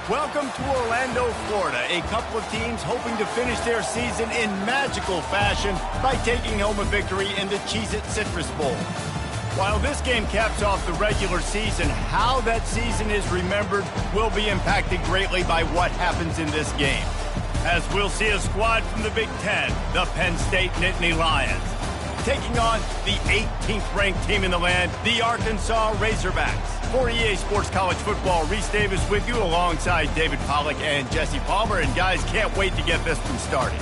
Welcome to Orlando, Florida. A couple of teams hoping to finish their season in magical fashion by taking home a victory in the Cheez-It Citrus Bowl. While this game caps off the regular season, how that season is remembered will be impacted greatly by what happens in this game. As we'll see a squad from the Big Ten, the Penn State Nittany Lions, taking on the 18th ranked team in the land, the Arkansas Razorbacks. For EA Sports College Football, Reese Davis with you alongside David Pollack and Jesse Palmer. And guys, can't wait to get this one started.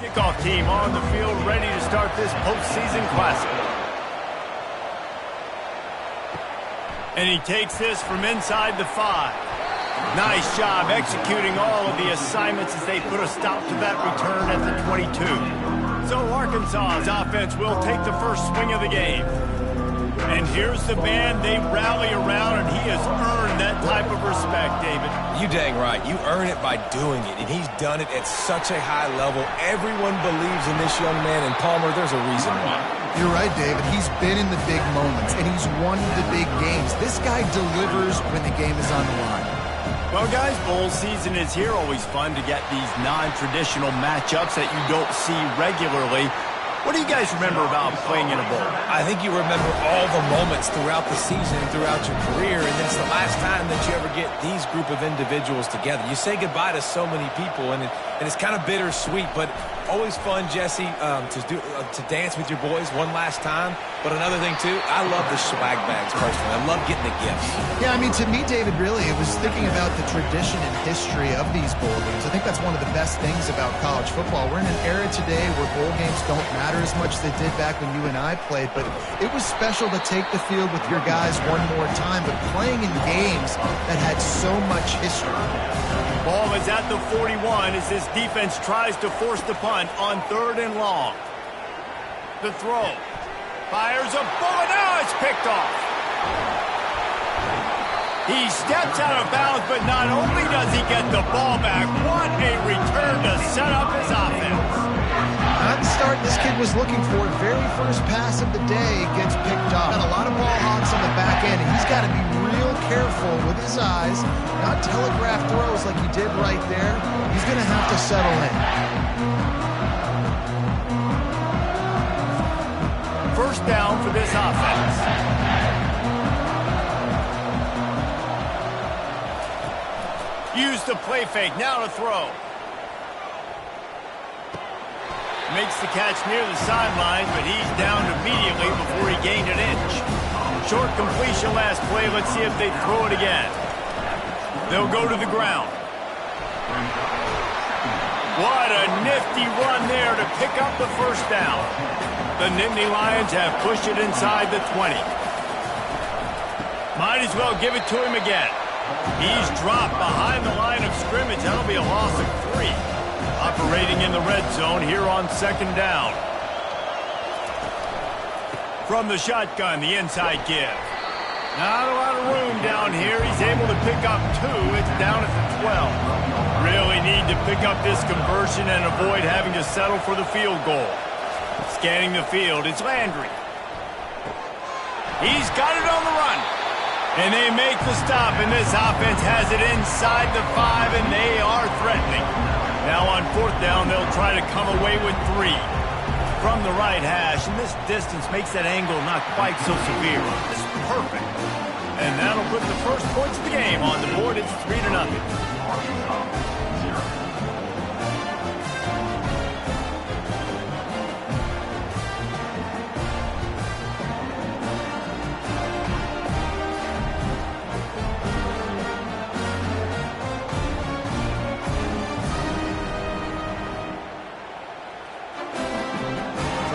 Kickoff team on the field, ready to start this postseason classic. And he takes this from inside the 5. Nice job executing all of the assignments as they put a stop to that return at the 22. So Arkansas's offense will take the first swing of the game. And here's the band they rally around, and he has earned that type of respect, David. You dang right. You earn it by doing it, and he's done it at such a high level. Everyone believes in this young man, and Palmer, there's a reason why. You're right, David. He's been in the big moments, and he's won the big games. This guy delivers when the game is on the line. Well, guys, bowl season is here. Always fun to get these non-traditional matchups that you don't see regularly. What do you guys remember about playing in a bowl? I think you remember all the moments throughout the season and throughout your career, and it's the last time that you ever get these group of individuals together. You say goodbye to so many people, and it's kind of bittersweet, but always fun, Jesse, to dance with your boys one last time. But another thing, too, I love the swag bags, personally. I love getting the gifts. Yeah, I mean, to me, David, really, it was thinking about the tradition and history of these bowl games. I think that's one of the best things about college football. We're in an era today where bowl games don't matter as much as they did back when you and I played, but it was special to take the field with your guys one more time, but playing in games that had so much history. Ball is at the 41 as this defense tries to force the punt on 3rd and long. The throw. Fires a bullet. Now it's picked off. He steps out of bounds, but not only does he get the ball back, what a return to set up his offense. Not the start this kid was looking for. Very first pass of the day gets picked off. Got a lot of ball hawks on the back end, and he's got to be real careful with his eyes, not telegraph throws like he did right there. He's going to have to settle in. First down for this offense. Use the play fake. Now to throw. Makes the catch near the sideline, but he's down immediately before he gained an inch. Short completion last play. Let's see if they throw it again. They'll go to the ground. What a nifty run there to pick up the first down. The Nittany Lions have pushed it inside the 20. Might as well give it to him again. He's dropped behind the line of scrimmage. That'll be a loss of 3. Operating in the red zone here on 2nd down. From the shotgun, the inside give. Not a lot of room down here. He's able to pick up 2. It's down at the 12. Really need to pick up this conversion and avoid having to settle for the field goal. Scanning the field, it's Landry. He's got it on the run. And they make the stop, and this offense has it inside the 5, and they are threatening. Now on 4th down, they'll try to come away with 3. From the right hash, and this distance makes that angle not quite so severe. It's perfect. And that'll put the first points of the game on the board. It's 3-0.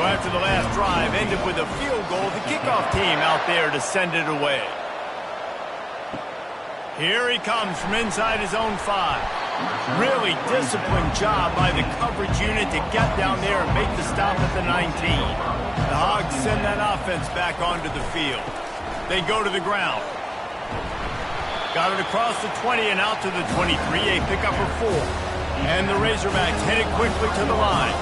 After the last drive ended with a field goal, the kickoff team out there to send it away. Here he comes from inside his own 5. Really disciplined job by the coverage unit to get down there and make the stop at the 19. The Hogs send that offense back onto the field. They go to the ground. Got it across the 20 and out to the 23, a pickup of 4. And the Razorbacks headed quickly to the line.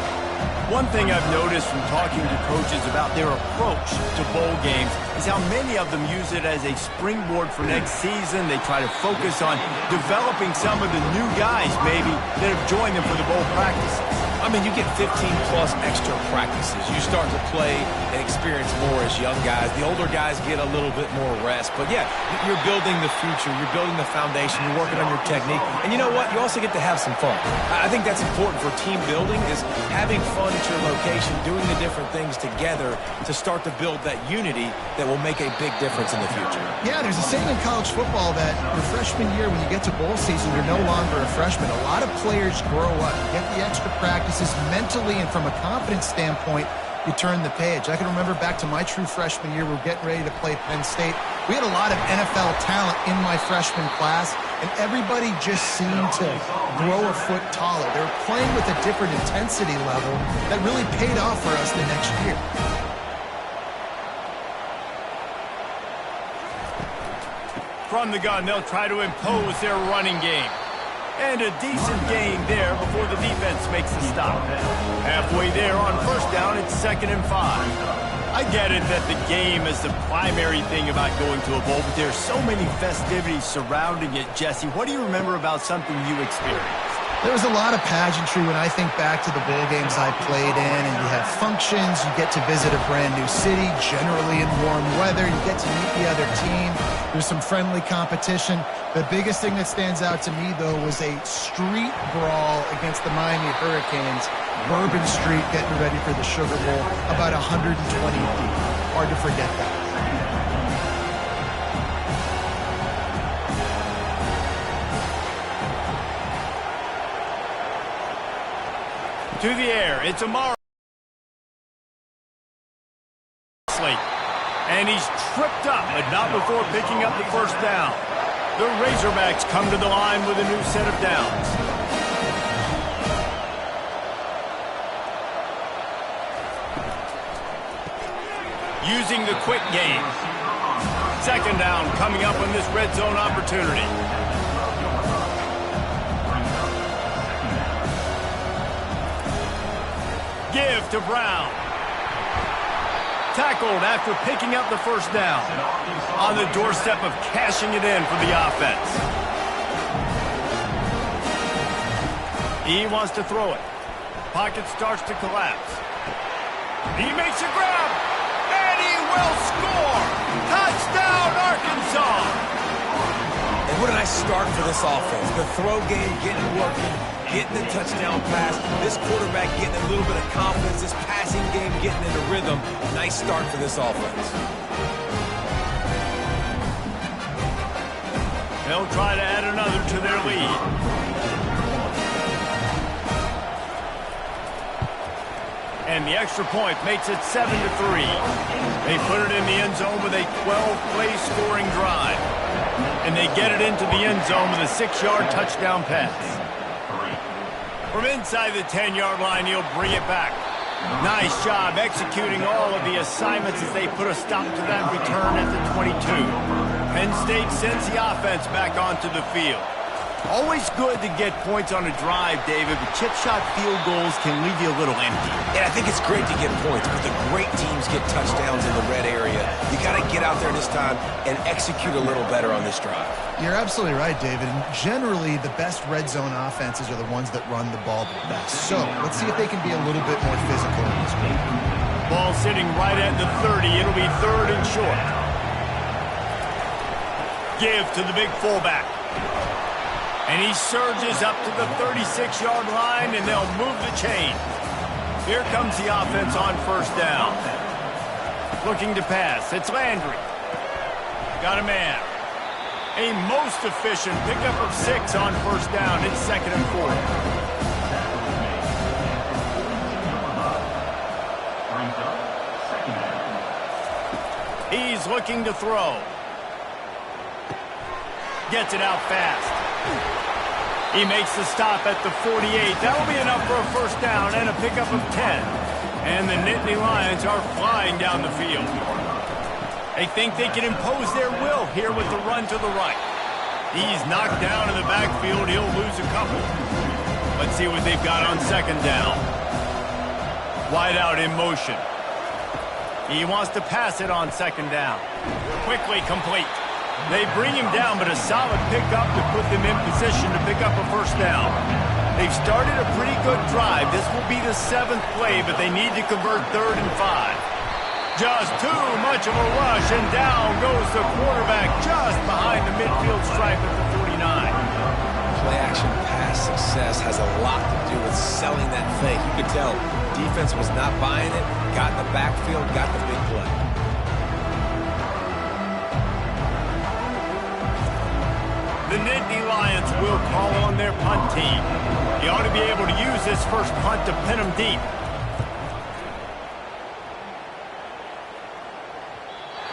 One thing I've noticed from talking to coaches about their approach to bowl games is how many of them use it as a springboard for next season. They try to focus on developing some of the new guys, maybe, that have joined them for the bowl practices. I mean, you get 15-plus extra practices. You start to play and experience more as young guys. The older guys get a little bit more rest. But, yeah, you're building the future. You're building the foundation. You're working on your technique. And you know what? You also get to have some fun. I think that's important for team building is having fun at your location, doing the different things together to start to build that unity that will make a big difference in the future. Yeah, there's a saying in college football that your freshman year, when you get to bowl season, you're no longer a freshman. A lot of players grow up, get the extra practices mentally, and from a confidence standpoint, you turn the page. I can remember back to my true freshman year, we were getting ready to play Penn State. We had a lot of NFL talent in my freshman class, and everybody just seemed to grow a foot taller. They were playing with a different intensity level that really paid off for us the next year. From the gun, they'll try to impose their running game. And a decent gain there before the defense makes the stop. Halfway there on first down, it's 2nd and 5. I get it that the game is the primary thing about going to a bowl, but there's so many festivities surrounding it. Jesse, what do you remember about something you experienced? There was a lot of pageantry when I think back to the bowl games I played in, and you have functions, you get to visit a brand new city, generally in warm weather, you get to meet the other team, there's some friendly competition. The biggest thing that stands out to me, though, was a street brawl against the Miami Hurricanes, Bourbon Street getting ready for the Sugar Bowl, about 120 deep. Hard to forget that. To the air, it's Amari. And he's tripped up, but not before picking up the first down. The Razorbacks come to the line with a new set of downs. Using the quick game. 2nd down coming up on this red zone opportunity. Give to Brown. Tackled after picking up the first down. On the doorstep of cashing it in for the offense. He wants to throw it. Pocket starts to collapse. He makes a grab. And he will score. Touchdown, Arkansas. And what a nice start for this offense. The throw game getting working, getting the touchdown pass. This quarterback getting a little bit of confidence. This passing game getting into rhythm. Nice start for this offense. They'll try to add another to their lead. And the extra point makes it 7-3. They put it in the end zone with a 12-play scoring drive. And they get it into the end zone with a 6-yard touchdown pass. From inside the 10-yard line, he'll bring it back. Nice job executing all of the assignments as they put a stop to that return at the 22. Penn State sends the offense back onto the field. Always good to get points on a drive, David, but chip shot field goals can leave you a little empty. And I think it's great to get points, but the great teams get touchdowns in the red area. You got to get out there this time and execute a little better on this drive. You're absolutely right, David. And generally, the best red zone offenses are the ones that run the ball the best. So let's see if they can be a little bit more physical in this game. Ball sitting right at the 30. It'll be 3rd and short. Give to the big fullback. And he surges up to the 36-yard line, and they'll move the chain. Here comes the offense on first down. Looking to pass. It's Landry. Got a man. A most efficient pickup of 6 on first down. It's 2nd and 4. He's looking to throw. Gets it out fast. He makes the stop at the 48. That'll be enough for a first down and a pickup of 10. And the Nittany Lions are flying down the field. They think they can impose their will here with the run to the right. He's knocked down in the backfield. He'll lose a couple. Let's see what they've got on second down. Wide out in motion. He wants to pass it on second down. Quickly complete. They bring him down, but a solid pickup to put them in position to pick up a first down. They've started a pretty good drive. This will be the 7th play, but they need to convert 3rd and 5. Just too much of a rush, and down goes the quarterback just behind the midfield stripe at the 49. Play-action pass success has a lot to do with selling that fake. You could tell defense was not buying it, got in the backfield, got the big play. The Nittany Lions will call on their punt team. He ought to be able to use this first punt to pin them deep.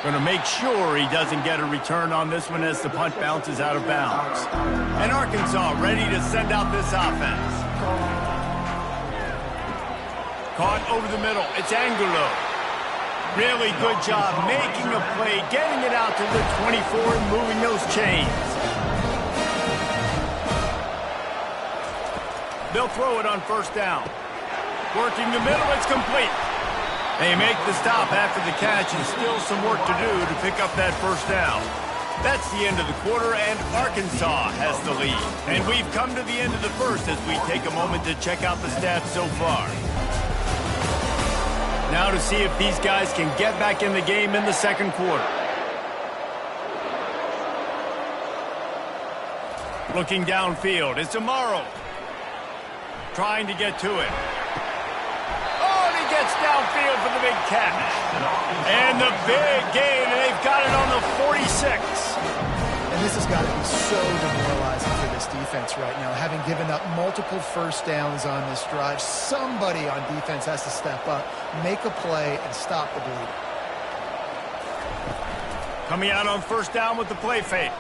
Going to make sure he doesn't get a return on this one as the punt bounces out of bounds. And Arkansas ready to send out this offense. Caught over the middle. It's Angulo. Really good job making a play, getting it out to the 24 and moving those chains. They'll throw it on first down. Working the middle, it's complete. They make the stop after the catch, and still some work to do to pick up that first down. That's the end of the quarter, and Arkansas has the lead. And we've come to the end of the first as we take a moment to check out the stats so far. Now to see if these guys can get back in the game in the second quarter. Looking downfield, it's Amaro. Trying to get to it. Oh, and he gets downfield for the big catch. And the big gain, and they've got it on the 46. And this has got to be so demoralizing for this defense right now. Having given up multiple first downs on this drive, somebody on defense has to step up, make a play, and stop the bleeding. Coming out on first down with the play fake.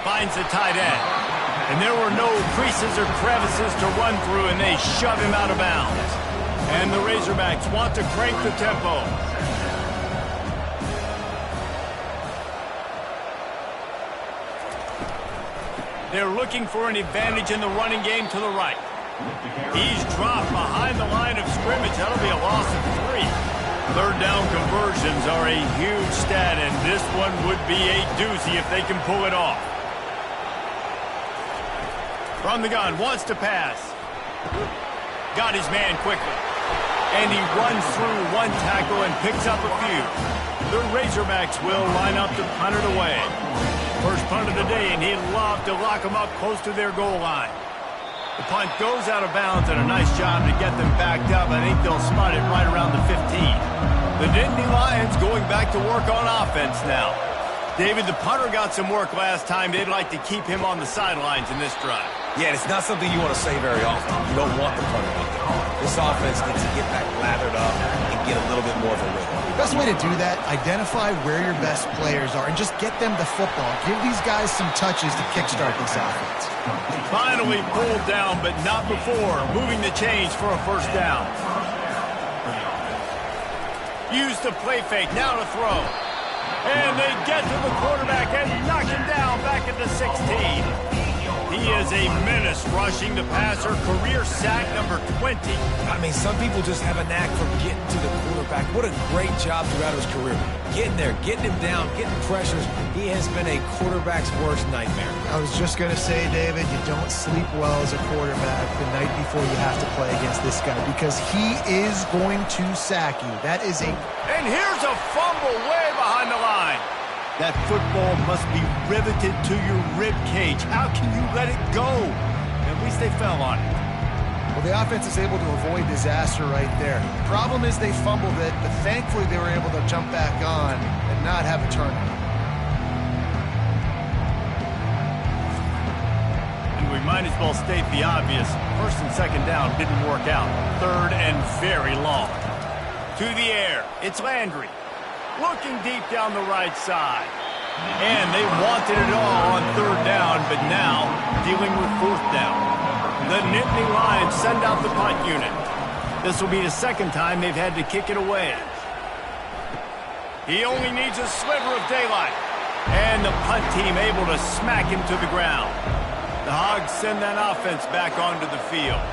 Finds the tight end. And there were no creases or crevices to run through, and they shove him out of bounds. And the Razorbacks want to crank the tempo. They're looking for an advantage in the running game to the right. He's dropped behind the line of scrimmage. That'll be a loss of 3. Third down conversions are a huge stat, and this one would be a doozy if they can pull it off. From the gun, wants to pass. Got his man quickly. And he runs through one tackle and picks up a few. The Razorbacks will line up to punt it away. First punt of the day, and he'd love to lock them up close to their goal line. The punt goes out of bounds, and a nice job to get them backed up. I think they'll spot it right around the 15. The Nittany Lions going back to work on offense now. David, the punter got some work last time. They'd like to keep him on the sidelines in this drive. Yeah, it's not something you want to say very often. You don't want the punter out there. This offense needs to get back lathered up and get a little bit more of a rhythm. The best way to do that, identify where your best players are and just get them the football. Give these guys some touches to kickstart this offense. Finally pulled down, but not before. Moving the chains for a first down. Use the play fake, now to throw. And they get to the quarterback and knock him down back at the 16. He is a menace rushing the passer. Career sack number 20. I mean, some people just have a knack for getting to the quarterback. What a great job throughout his career. Getting there, getting him down, getting pressures. He has been a quarterback's worst nightmare. I was just going to say, David, you don't sleep well as a quarterback the night before you have to play against this guy because he is going to sack you. That is a... And here's a fumble way behind the line. That football must be riveted to your rib cage. How can you let it go? At least they fell on it. Well, the offense is able to avoid disaster right there. The problem is they fumbled it, but thankfully they were able to jump back on and not have a turnover. And we might as well state the obvious. First and second down didn't work out. Third and very long. To the air, it's Landry. Looking deep down the right side. And they wanted it all on third down, but now dealing with fourth down. The Nittany Lions send out the punt unit. This will be the second time they've had to kick it away. He only needs a sliver of daylight. And the punt team able to smack him to the ground. The Hogs send that offense back onto the field.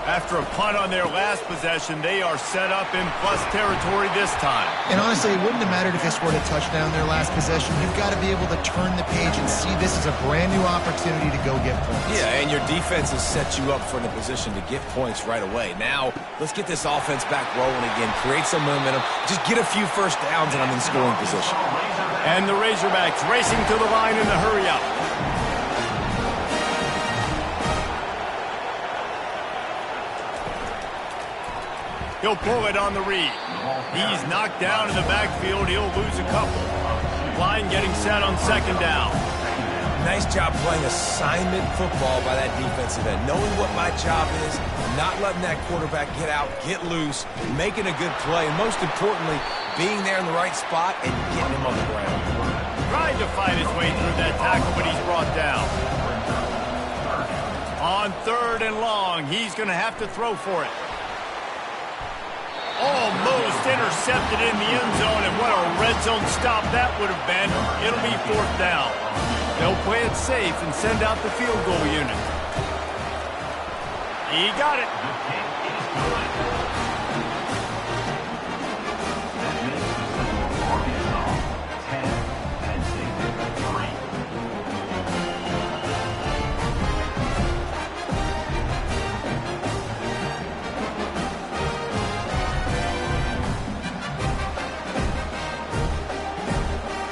After a punt on their last possession, they are set up in plus territory this time. And honestly, it wouldn't have mattered if they scored a touchdown their last possession. You've got to be able to turn the page and see this as a brand new opportunity to go get points. Yeah, and your defense has set you up for the position to get points right away. Now, let's get this offense back rolling again, create some momentum, just get a few first downs, and I'm in scoring position. And the Razorbacks racing to the line in the hurry-up. He'll pull it on the read. He's knocked down in the backfield. He'll lose a couple. Line getting set on second down. Nice job playing assignment football by that defensive end. Knowing what my job is, not letting that quarterback get out, get loose, making a good play, and most importantly, being there in the right spot and getting him on the ground. Tried to fight his way through that tackle, but he's brought down. On 3rd and long, he's going to have to throw for it. Almost intercepted in the end zone, and what a red zone stop that would have been. It'll be 4th down. They'll play it safe and send out the field goal unit. He got it.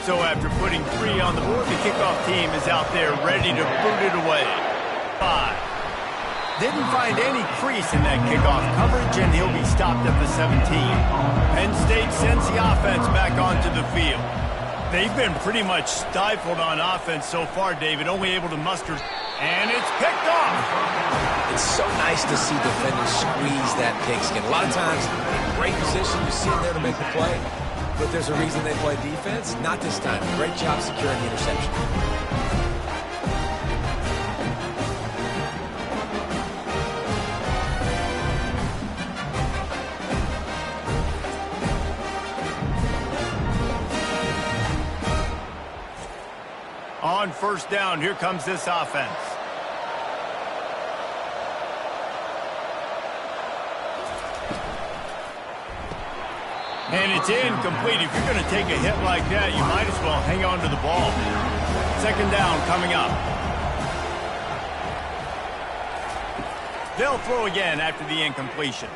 So after putting 3 on the board, the kickoff team is out there ready to boot it away. 5. Didn't find any crease in that kickoff coverage, and he'll be stopped at the 17. Penn State sends the offense back onto the field. They've been pretty much stifled on offense so far, David, only able to muster, and it's picked off. It's so nice to see defenders squeeze that pigskin. A lot of times, in great position, you see him there to make the play. But there's a reason they play defense. Not this time. Great job securing the interception. On 1st down, here comes this offense. And it's incomplete. If you're going to take a hit like that, you might as well hang on to the ball. 2nd down coming up. They'll throw again after the incompletion.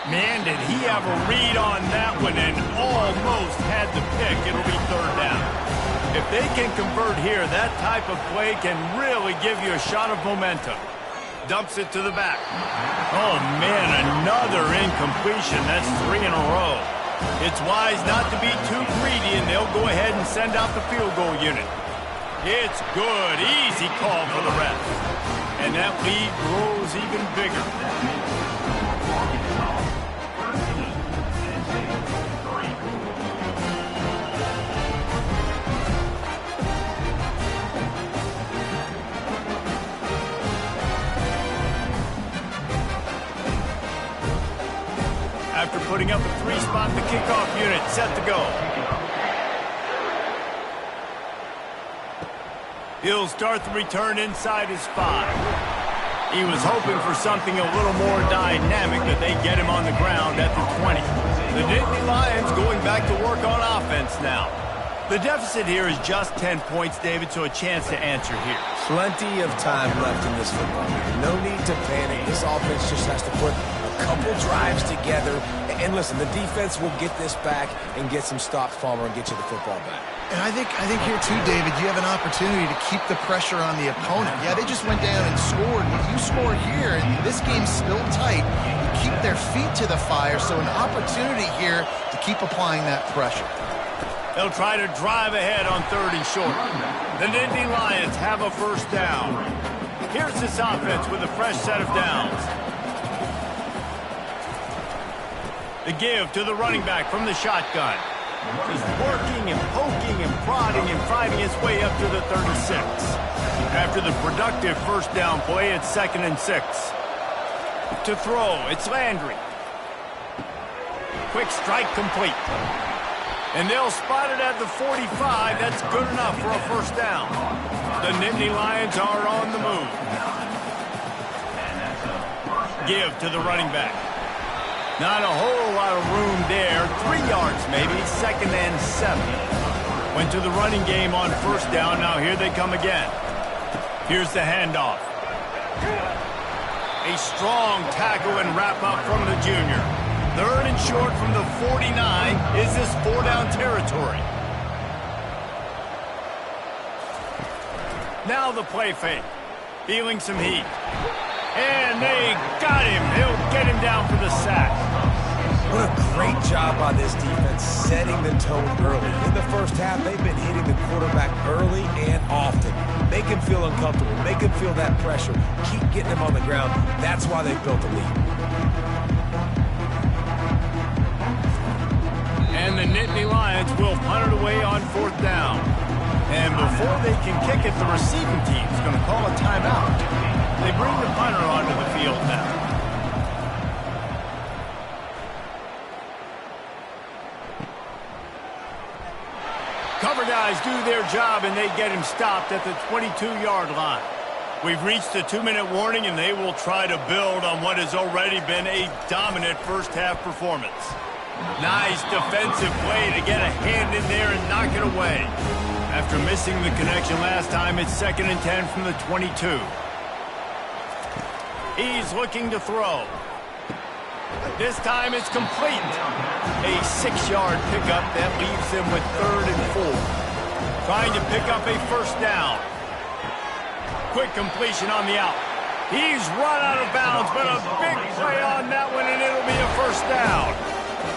Man, did he have a read on that one and almost had the pick. It'll be 3rd down. If they can convert here, that type of play can really give you a shot of momentum. Dumps it to the back. Oh, man, another incompletion. That's 3 in a row. It's wise not to be too greedy, and they'll go ahead and send out the field goal unit. It's good. Easy call for the ref. And that lead grows even bigger. After putting up a 3 spot, the kickoff unit set to go. He'll start the return inside his 5. He was hoping for something a little more dynamic, but they get him on the ground at the 20. The Nittany Lions going back to work on offense now. The deficit here is just 10 points, David, so a chance to answer here. Plenty of time left in this football game. No need to panic. This offense just has to put a couple drives together. And listen, the defense will get this back and get some stops, Palmer, and get you the football back. And I think here too, David, you have an opportunity to keep the pressure on the opponent. Yeah, they just went down and scored. If you score here, and this game's still tight, you keep their feet to the fire, so an opportunity here to keep applying that pressure. They'll try to drive ahead on 3rd and short. The Nittany Lions have a 1st down. Here's this offense with a fresh set of downs. The give to the running back from the shotgun. Just working and poking and prodding and fighting his way up to the 36. After the productive 1st down play, it's 2nd and 6. To throw, it's Landry. Quick strike complete. And they'll spot it at the 45. That's good enough for a first down. The Nittany Lions are on the move. Give to the running back. Not a whole lot of room there. 3 yards maybe, 2nd and 7. Went to the running game on first down. Now here they come again. Here's the handoff. A strong tackle and wrap up from the junior. 3rd and short from the 49. Is this 4-down territory? Now the play fake. Feeling some heat. And they got him. They'll get him down for the sack. What a great job by this defense setting the tone early. In the first half, they've been hitting the quarterback early and often. Make him feel uncomfortable. Make him feel that pressure. Keep getting him on the ground. That's why they built the lead. And the Nittany Lions will punt it away on 4th down. And before they can kick it, the receiving team is going to call a timeout. They bring the punter onto the field now. Cover guys do their job, and they get him stopped at the 22-yard line. We've reached the 2-minute warning, and they will try to build on what has already been a dominant first-half performance. Nice defensive play to get a hand in there and knock it away. After missing the connection last time, it's 2nd and 10 from the 22. He's looking to throw. This time it's complete. A 6-yard pickup that leaves them with 3rd and 4. Trying to pick up a first down. Quick completion on the out. He's run out of bounds, but a big play on that one, and it'll be a first down.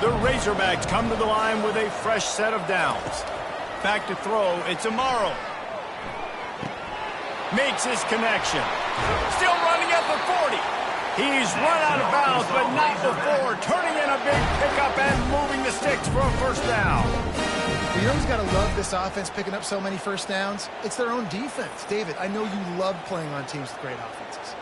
The Razorbacks come to the line with a fresh set of downs. Back to throw, it's Amaro. Makes his connection. Still running at the 40. He's run out of bounds, but not before. Turning in a big pickup and moving the sticks for a first down. You know who's got to love this offense picking up so many first downs? It's their own defense. David, I know you love playing on teams with great offenses.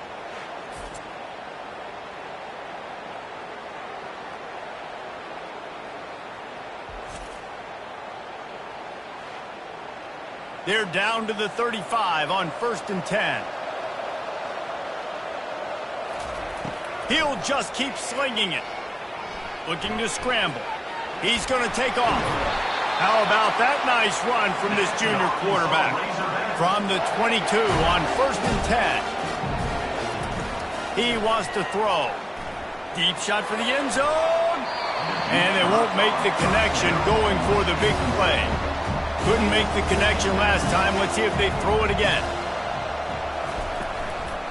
They're down to the 35 on 1st and 10. He'll just keep slinging it. Looking to scramble. He's going to take off. How about that nice run from this junior quarterback? From the 22 on 1st and 10. He wants to throw. Deep shot for the end zone. And they won't make the connection going for the big play. Couldn't make the connection last time. Let's see if they throw it again.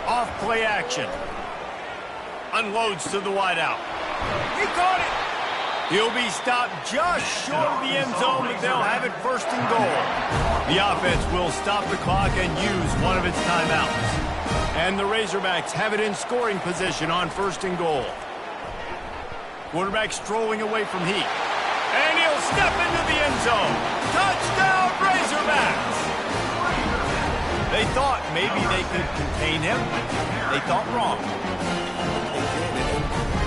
Off play action. Unloads to the wideout. He caught it. He'll be stopped just short of the end zone, but they'll have it 1st and goal. The offense will stop the clock and use one of its timeouts. And the Razorbacks have it in scoring position on 1st and goal. Quarterback strolling away from heat. And he'll step into the end zone. Touchdown, Razorbacks! They thought maybe they could contain him. They thought wrong.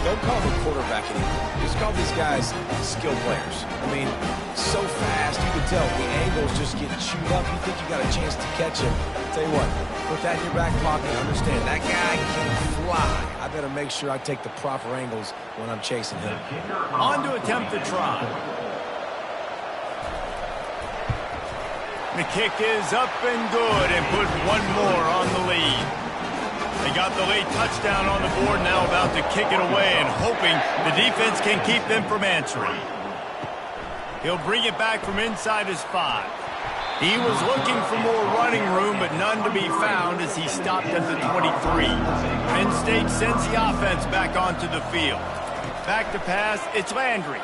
Don't call them quarterback anymore. Just call these guys skill players. I mean, so fast, you can tell the angles just get chewed up. You think you got a chance to catch him. Tell you what, put that in your back pocket. Understand, that guy can fly. I better make sure I take the proper angles when I'm chasing him. On to attempt the try. The kick is up and good and put one more on the lead. They got the late touchdown on the board, now about to kick it away and hoping the defense can keep them from answering. He'll bring it back from inside his 5. He was looking for more running room, but none to be found as he stopped at the 23. Penn State sends the offense back onto the field. Back to pass, it's Landry.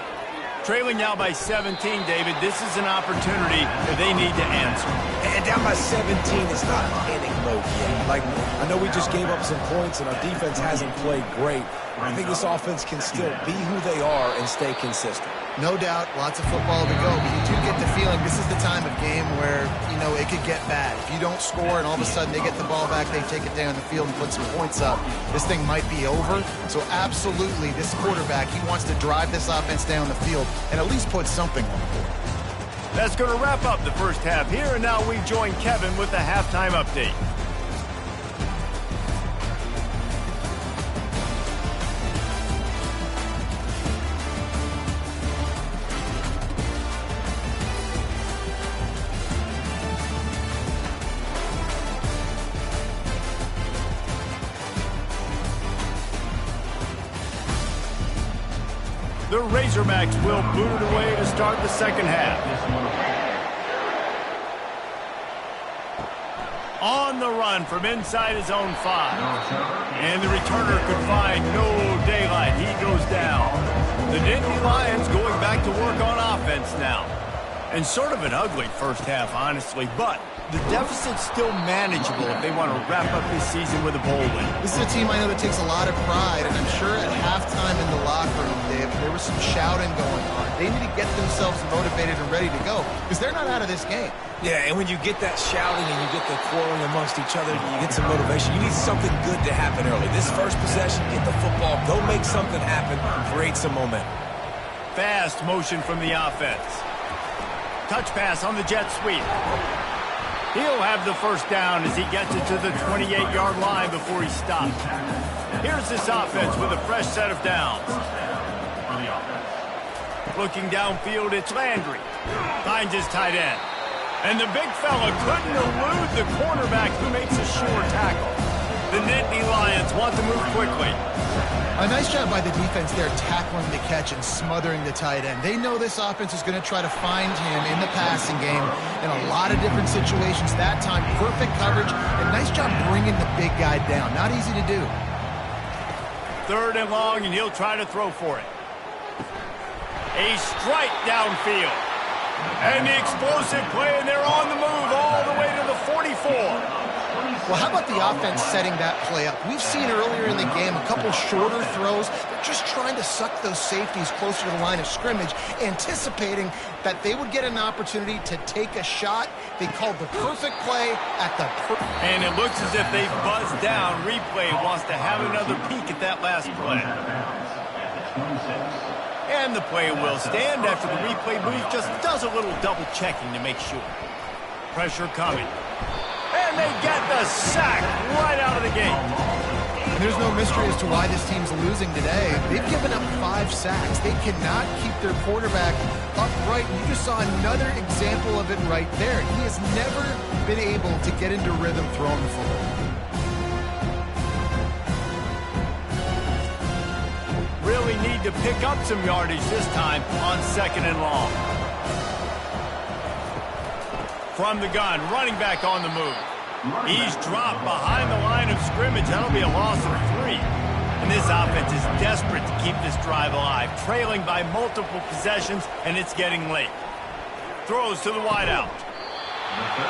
Trailing now by 17, David. This is an opportunity that they need to answer. And down by 17, it's not panic mode yet. Like, I know we just gave up some points and our defense hasn't played great, I think this offense can still be who they are and stay consistent. No doubt, lots of football to go, but you do get the feeling this is the time of game where, it could get bad. If you don't score and all of a sudden they get the ball back, they take it down the field and put some points up, this thing might be over. So absolutely, this quarterback, he wants to drive this offense down the field and at least put something on the board. That's going to wrap up the first half here, and now we join Kevin with the halftime update. The Razorbacks will boot it away to start the second half. On the run from inside his own 5. And the returner could find no daylight. He goes down. The Nittany Lions going back to work on offense now. And sort of an ugly first half, honestly, but the deficit's still manageable if they want to wrap up this season with a bowl win. This is a team I know that takes a lot of pride, and I'm sure at halftime in the locker room, Dave, there was some shouting going on. They need to get themselves motivated and ready to go, because they're not out of this game. Yeah, and when you get that shouting and you get the quarreling amongst each other, you get some motivation. You need something good to happen early. This first possession, get the football, go make something happen, create some momentum. Fast motion from the offense. Touch pass on the jet sweep. He'll have the first down as he gets it to the 28-yard line before he stops. Here's this offense with a fresh set of downs. Looking downfield, it's Landry. Finds his tight end. And the big fella couldn't elude the cornerback who makes a sure tackle. The Nittany Lions want to move quickly. A nice job by the defense there tackling the catch and smothering the tight end. They know this offense is going to try to find him in the passing game in a lot of different situations. That time, perfect coverage, and nice job bringing the big guy down. Not easy to do. Third and long, and he'll try to throw for it. A strike downfield. And the explosive play, and they're on the move all the way to the 44. Well, how about the offense setting that play up? We've seen earlier in the game a couple shorter throws. They're just trying to suck those safeties closer to the line of scrimmage, anticipating that they would get an opportunity to take a shot. They called the perfect play at the And it looks as if they've buzzed down. Replay wants to have another peek at that last play. And the play will stand after the replay booth just does a little double checking to make sure. Pressure coming. And they get the sack right out of the gate. And there's no mystery as to why this team's losing today. They've given up 5 sacks. They cannot keep their quarterback upright. You just saw another example of it right there. He has never been able to get into rhythm throwing the football. Really need to pick up some yardage this time on second and long. From the gun, running back on the move. He's dropped behind the line of scrimmage. That'll be a loss of 3. And this offense is desperate to keep this drive alive, trailing by multiple possessions, and it's getting late. Throws to the wideout.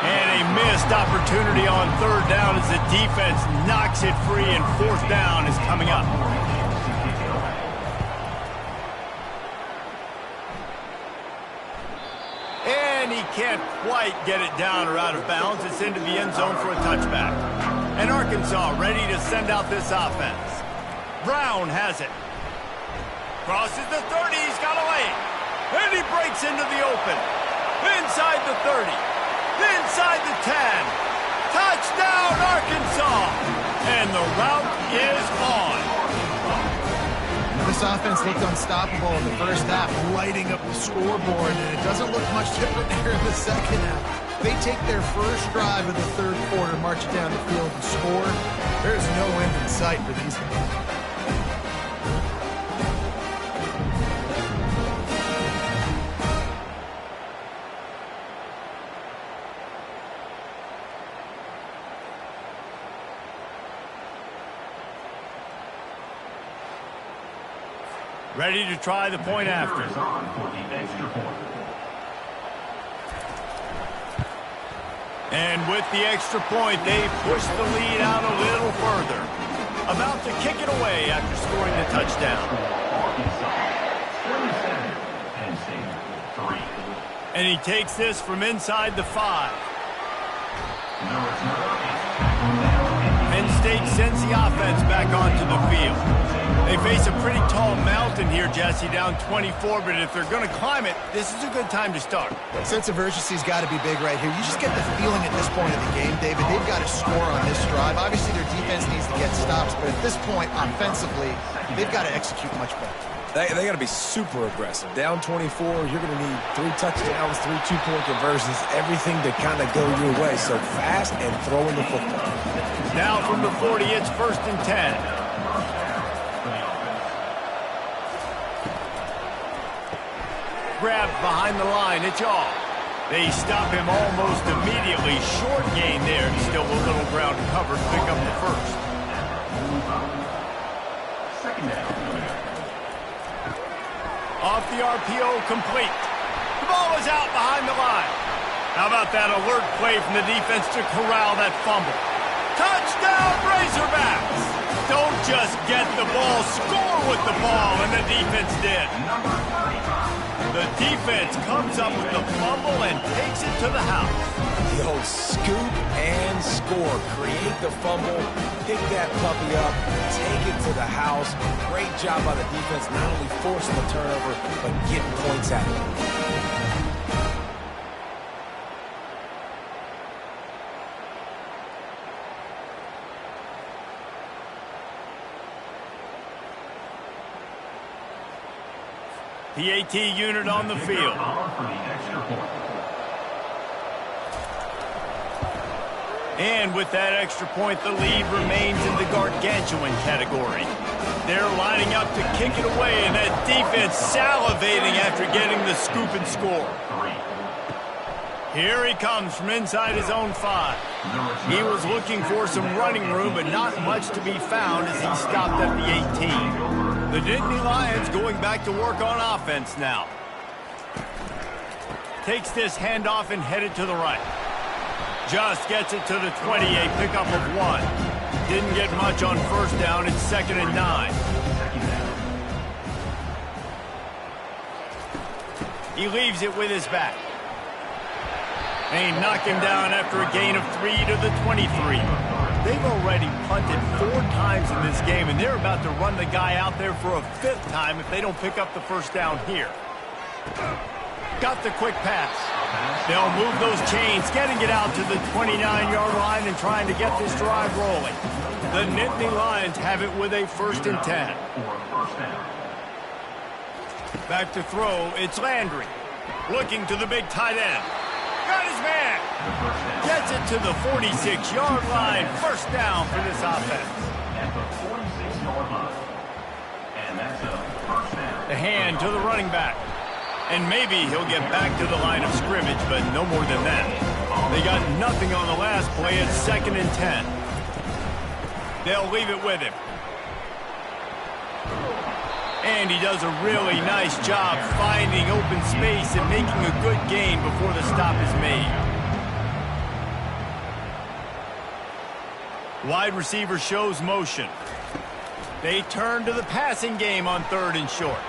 And a missed opportunity on third down as the defense knocks it free, and fourth down is coming up. And he can't quite get it down or out of bounds. It's into the end zone for a touchback. And Arkansas ready to send out this offense. Brown has it. Crosses the 30. He's got a lane. And he breaks into the open. Inside the 30. Inside the 10. Touchdown, Arkansas. And the route is on. This offense looked unstoppable in the first half, lighting up the scoreboard, and it doesn't look much different here in the second half. They take their first drive of the third quarter, march it down the field, and score. There's no end in sight for these guys. Ready to try the point after. And with the extra point, they push the lead out a little further. about to kick it away after scoring the touchdown. And he takes this from inside the 5. Penn State sends the offense back onto the field. They face a pretty tall mountain here, Jesse, down 24, but if they're going to climb it, this is a good time to start. Sense of urgency's got to be big right here. You just get the feeling at this point of the game, David, they've got to score on this drive. Obviously, their defense needs to get stops, but at this point, offensively, they've got to execute much better. They got to be super aggressive. Down 24, you're going to need 3 touchdowns, 3 two-point conversions, everything to kind of go your way. So fast and throwing the football. Now from the 40, it's 1st and 10. Grabbed behind the line, it's off. They stop him almost immediately. Short gain there, still a little ground covered. Pick up the first. Second down. Off the RPO, complete. The ball is out behind the line. How about that alert play from the defense to corral that fumble? Touchdown, Razorbacks! Don't just get the ball, score with the ball, and the defense did. The defense comes up with the fumble and takes it to the house. The old scoop and score. Create the fumble, pick that puppy up, take it to the house. Great job by the defense, not only forcing the turnover, but getting points out of it. The AT unit on the field. And with that extra point, the lead remains in the gargantuan category. They're lining up to kick it away, and that defense salivating after getting the scoop and score. Here he comes from inside his own 5. He was looking for some running room, but not much to be found as he stopped at the 18. The Nittany Lions going back to work on offense now. Takes this handoff and headed to the right. Just gets it to the 20, a pickup of 1. Didn't get much on first down. It's 2nd and 9. He leaves it with his back. They knock him down after a gain of 3 to the 23. They've already punted 4 times in this game, and they're about to run the guy out there for a 5th time if they don't pick up the first down here. Got the quick pass. They'll move those chains, getting it out to the 29-yard line and trying to get this drive rolling. The Nittany Lions have it with a 1st and 10. Back to throw, it's Landry. Looking to the big tight end. Got his man. Gets it to the 46-yard line. First down for this offense. At the 46-yard line. And that's a first down. The hand to the running back. And maybe he'll get back to the line of scrimmage, but no more than that. They got nothing on the last play. It's 2nd and 10. They'll leave it with him. And he does a really nice job finding open space and making a good gain before the stop is made. Wide receiver shows motion. They turn to the passing game on 3rd and short.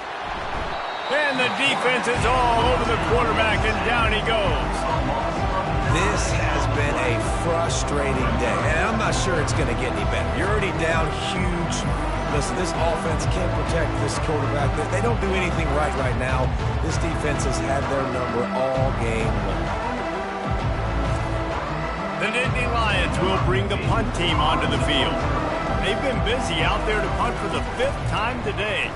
And the defense is all over the quarterback, and down he goes. This has been a frustrating day, and I'm not sure it's going to get any better. You're already down huge. Listen, this offense can't protect this quarterback. They don't do anything right now. This defense has had their number all game long. The Nittany Lions will bring the punt team onto the field. They've been busy out there to punt for the 5th time today.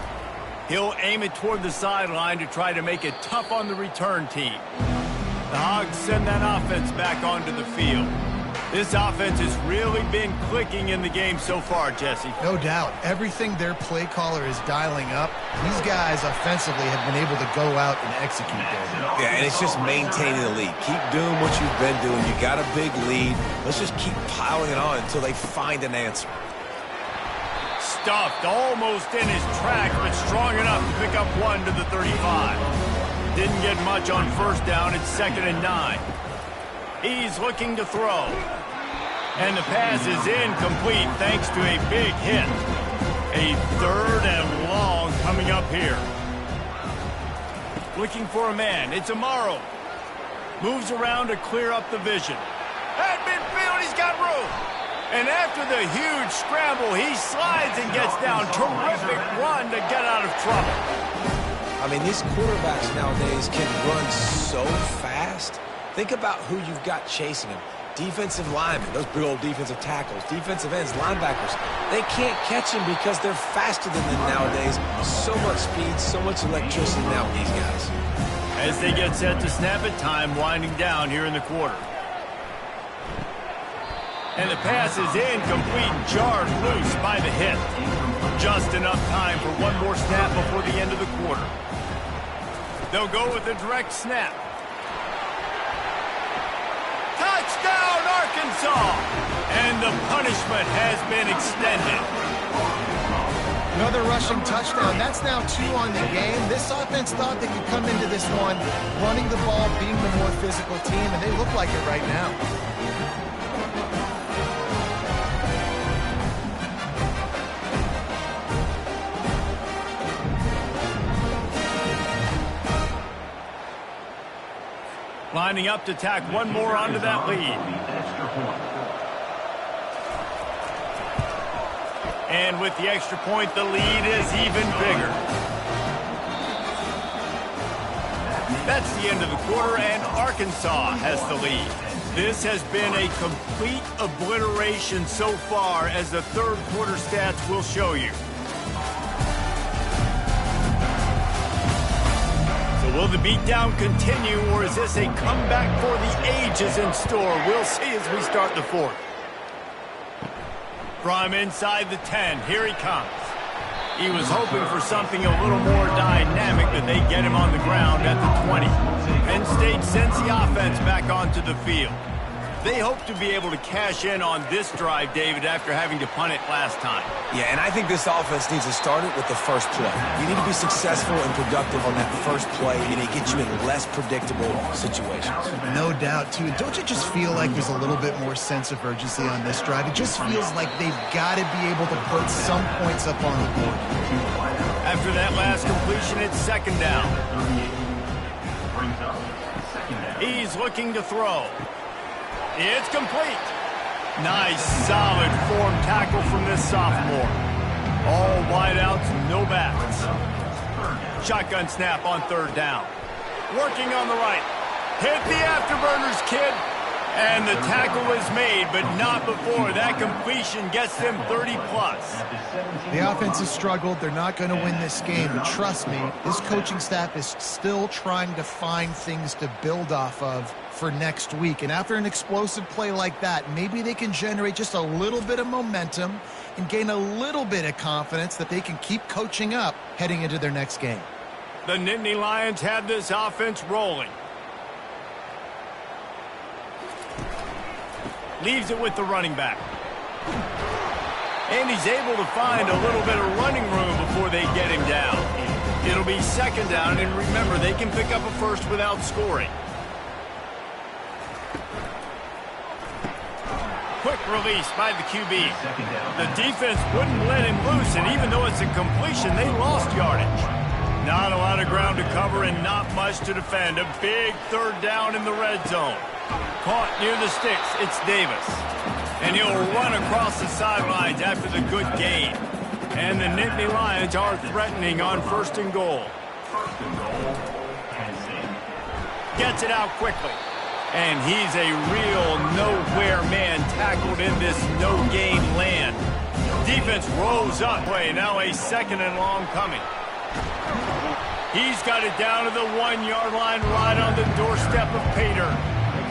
He'll aim it toward the sideline to try to make it tough on the return team. The Hogs send that offense back onto the field. This offense has really been clicking in the game so far, Jesse. No doubt. Everything their play caller is dialing up, these guys offensively have been able to go out and execute there. Yeah, and it's just maintaining the lead. Keep doing what you've been doing. You got a big lead. Let's just keep piling it on until they find an answer. Stuffed almost in his track, but strong enough to pick up 1 to the 35. Didn't get much on first down. It's 2nd and 9. He's looking to throw. And the pass is incomplete thanks to a big hit. A 3rd and long coming up here. Looking for a man. It's Amaro. Moves around to clear up the vision. At midfield, he's got room. And after the huge scramble, he slides and gets down. Terrific run to get out of trouble. I mean, these quarterbacks nowadays can run so fast. Think about who you've got chasing them. Defensive linemen, those big old defensive tackles, defensive ends, linebackers. They can't catch them because they're faster than them nowadays. So much speed, so much electricity now with these guys. As they get set to snap it, time winding down here in the quarter. And the pass is incomplete, jarred loose by the hit. Just enough time for one more snap before the end of the quarter. They'll go with a direct snap. Touchdown, Arkansas! And the punishment has been extended. Another rushing touchdown. That's now 2 on the game. This offense thought they could come into this one running the ball, being the more physical team, and they look like it right now. Lining up to tack one more onto that lead. And with the extra point, the lead is even bigger. That's the end of the quarter, and Arkansas has the lead. This has been a complete obliteration so far, as the third quarter stats will show you. Will the beatdown continue, or is this a comeback for the ages in store? We'll see as we start the fourth. From inside the 10, here he comes. He was hoping for something a little more dynamic, but they get him on the ground at the 20. Penn State sends the offense back onto the field. They hope to be able to cash in on this drive, David, after having to punt it last time. Yeah, and I think this offense needs to start it with the first play. You need to be successful and productive on that first play, and it gets you in less predictable situations. No doubt, too. Don't you just feel like there's a little bit more sense of urgency on this drive? It just feels like they've got to be able to put some points up on the board. After that last completion, it's 2nd down. He's looking to throw. It's complete. Nice, solid form tackle from this sophomore. All wideouts, no backs. Shotgun snap on 3rd down. Working on the right. Hit the afterburners, kid. And the tackle is made, but not before that completion gets them 30-plus. The offense has struggled. They're not going to win this game. But trust me, this coaching staff is still trying to find things to build off of for next week. And after an explosive play like that, maybe they can generate just a little bit of momentum and gain a little bit of confidence that they can keep coaching up heading into their next game. The Nittany Lions have this offense rolling. Leaves it with the running back. And he's able to find a little bit of running room before they get him down. It'll be 2nd down, and remember, they can pick up a first without scoring. Quick release by the QB. The defense wouldn't let him loose, and even though it's a completion, they lost yardage. Not a lot of ground to cover and not much to defend. A big 3rd down in the red zone. Caught near the sticks, it's Davis. And he'll run across the sidelines after the good gain. And the Nittany Lions are threatening on 1st and goal. Gets it out quickly. And he's a real nowhere man tackled in this no-gain land. Defense rolls up. Now a 2nd and long coming. He's got it down to the 1-yard line right on the doorstep of Pater.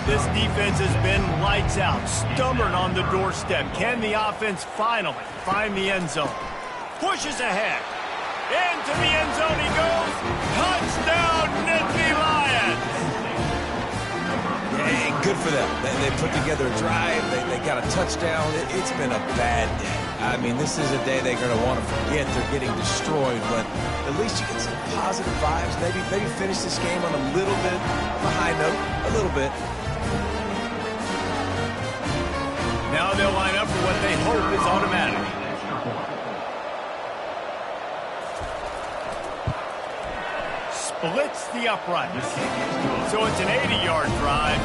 This defense has been lights out, stubborn on the doorstep. Can the offense finally find the end zone? Pushes ahead. Into the end zone he goes. Touchdown, Nittany Lions! Hey, good for them. They put together a drive. They got a touchdown. It's been a bad day. I mean, this is a day they're going to want to forget. They're getting destroyed, but at least you get some positive vibes. Maybe finish this game on a little bit of a high note, a little bit. Now they'll what they hope is automatic. Splits the uprights. So it's an 80-yard drive,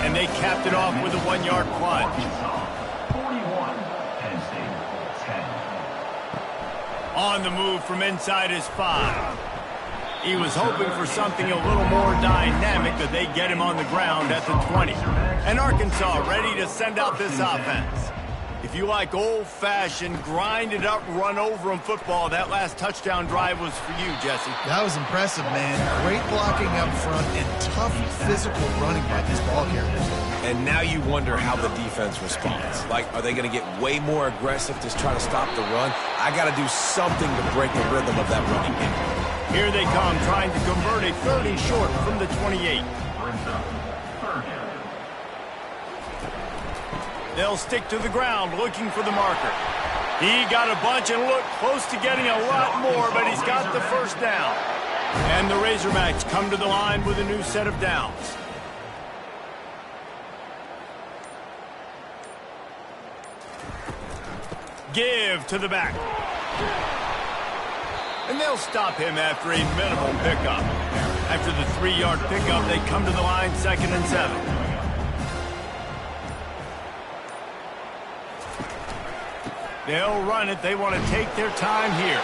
and they capped it off with a 1-yard plunge. On the move from inside his 5. He was hoping for something a little more dynamic, but they get him on the ground at the 20. And Arkansas ready to send out this offense. If you like old-fashioned, grind-it-up, run-over-'em football, that last touchdown drive was for you, Jesse. That was impressive, man. Great blocking up front and tough physical running by these ball carriers. And now you wonder how the defense responds. Like, are they going to get way more aggressive to try to stop the run? I got to do something to break the rhythm of that running game. Here they come, trying to convert a 3rd and short from the 28. They'll stick to the ground, looking for the marker. He got a bunch and looked close to getting a lot more, but he's got the first down. And the Razorbacks come to the line with a new set of downs. Give to the back. And they'll stop him after a minimal pickup. After the 3-yard pickup, they come to the line 2nd and 7. They'll run it. They want to take their time here.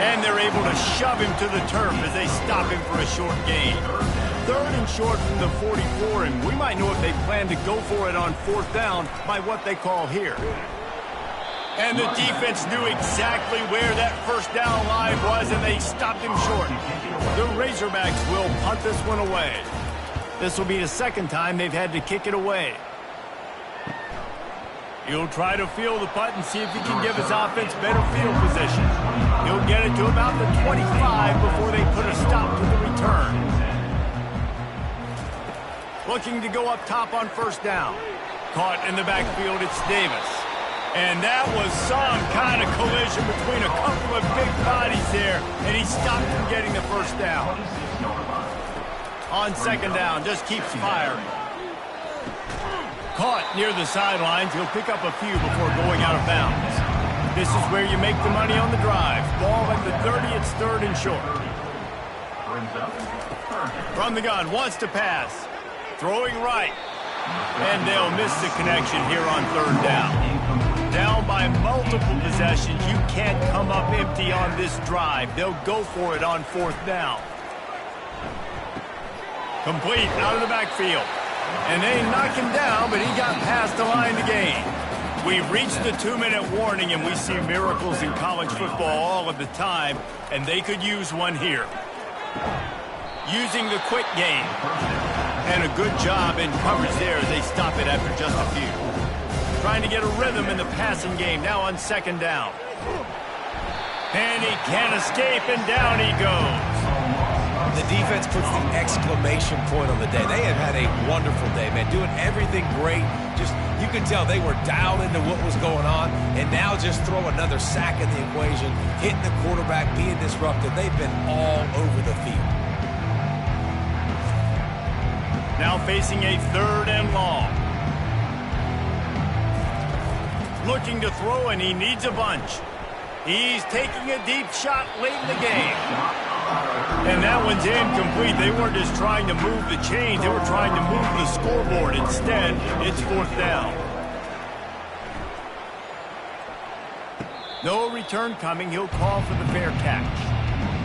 And they're able to shove him to the turf as they stop him for a short gain. 3rd and short from the 44, and we might know if they plan to go for it on 4th down by what they call here. And the defense knew exactly where that first down line was, and they stopped him short. The Razorbacks will punt this one away. This will be the 2nd time they've had to kick it away. He'll try to field the punt and see if he can give his offense better field position. He'll get it to about the 25 before they put a stop to the return. Looking to go up top on 1st down. Caught in the backfield, it's Davis. And that was some kind of collision between a couple of big bodies there, and he stopped from getting the first down. On 2nd down, just keeps firing. Caught near the sidelines. He'll pick up a few before going out of bounds. This is where you make the money on the drive. Ball at the 30, it's 3rd and short. From the gun, wants to pass. Throwing right. And they'll miss the connection here on 3rd down. Down by multiple possessions, you can't come up empty on this drive. They'll go for it on 4th down. Complete out of the backfield. And they knock him down, but he got past the line to gain. We've reached the 2-minute warning, and we see miracles in college football all of the time, and they could use one here. Using the quick game. And a good job in coverage there as they stop it after just a few. Trying to get a rhythm in the passing game, now on 2nd down. And he can't escape, and down he goes. The defense puts the exclamation point on the day. They have had a wonderful day, man, doing everything great. Just, you can tell they were dialed into what was going on, and now just throw another sack in the equation, hitting the quarterback, being disruptive. They've been all over the field. Now facing a 3rd and long. Looking to throw, and he needs a bunch. He's taking a deep shot late in the game. And that one's incomplete. They weren't just trying to move the chains. They were trying to move the scoreboard. Instead, it's 4th down. No return coming. He'll call for the fair catch.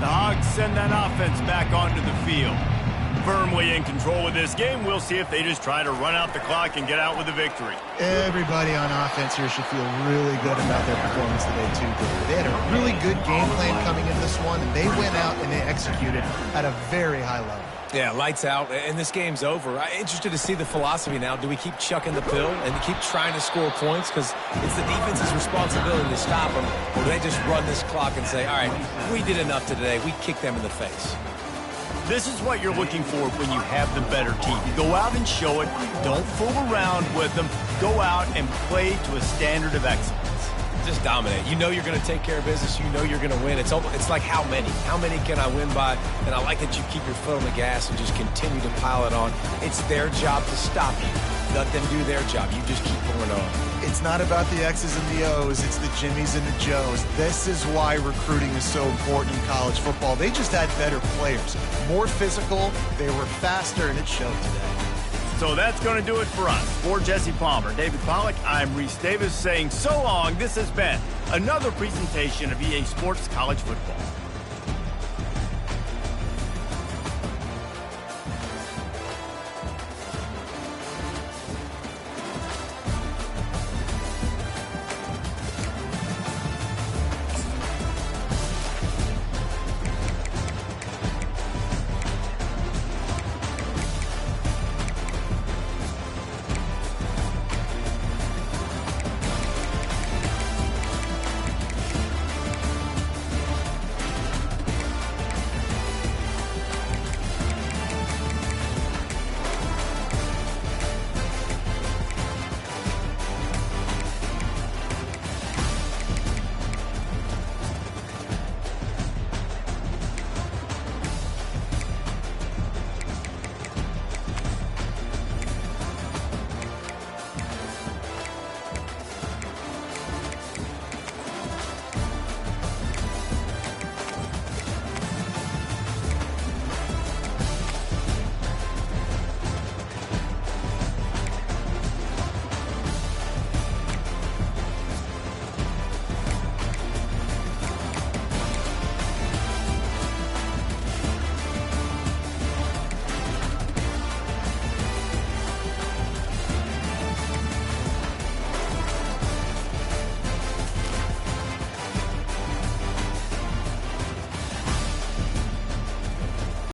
The Hogs send that offense back onto the field. Firmly in control of this game. We'll see if they just try to run out the clock and get out with a victory. Everybody on offense here should feel really good about their performance today, too. They had a really good game plan coming into this one, and they went out and they executed at a very high level. Yeah, lights out, and this game's over. I'm interested to see the philosophy now. Do we keep chucking the pill and keep trying to score points? Because it's the defense's responsibility to stop them. Or do they just run this clock and say, all right, we did enough today. We kicked them in the face. This is what you're looking for when you have the better team. Go out and show it. Don't fool around with them. Go out and play to a standard of excellence. Just dominate. You know you're going to take care of business. You know you're going to win. It's like how many? How many can I win by? And I like that you keep your foot on the gas and just continue to pile it on. It's their job to stop you. let them do their job. You just keep going on. It's not about the X's and the O's. It's the Jimmies and the Joes. This is why recruiting is so important in college football. They just had better players, more physical, they were faster, and it showed today. So that's going to do it for us. For Jesse Palmer, David Pollack, I'm Reese Davis saying so long. This has been another presentation of EA Sports College Football.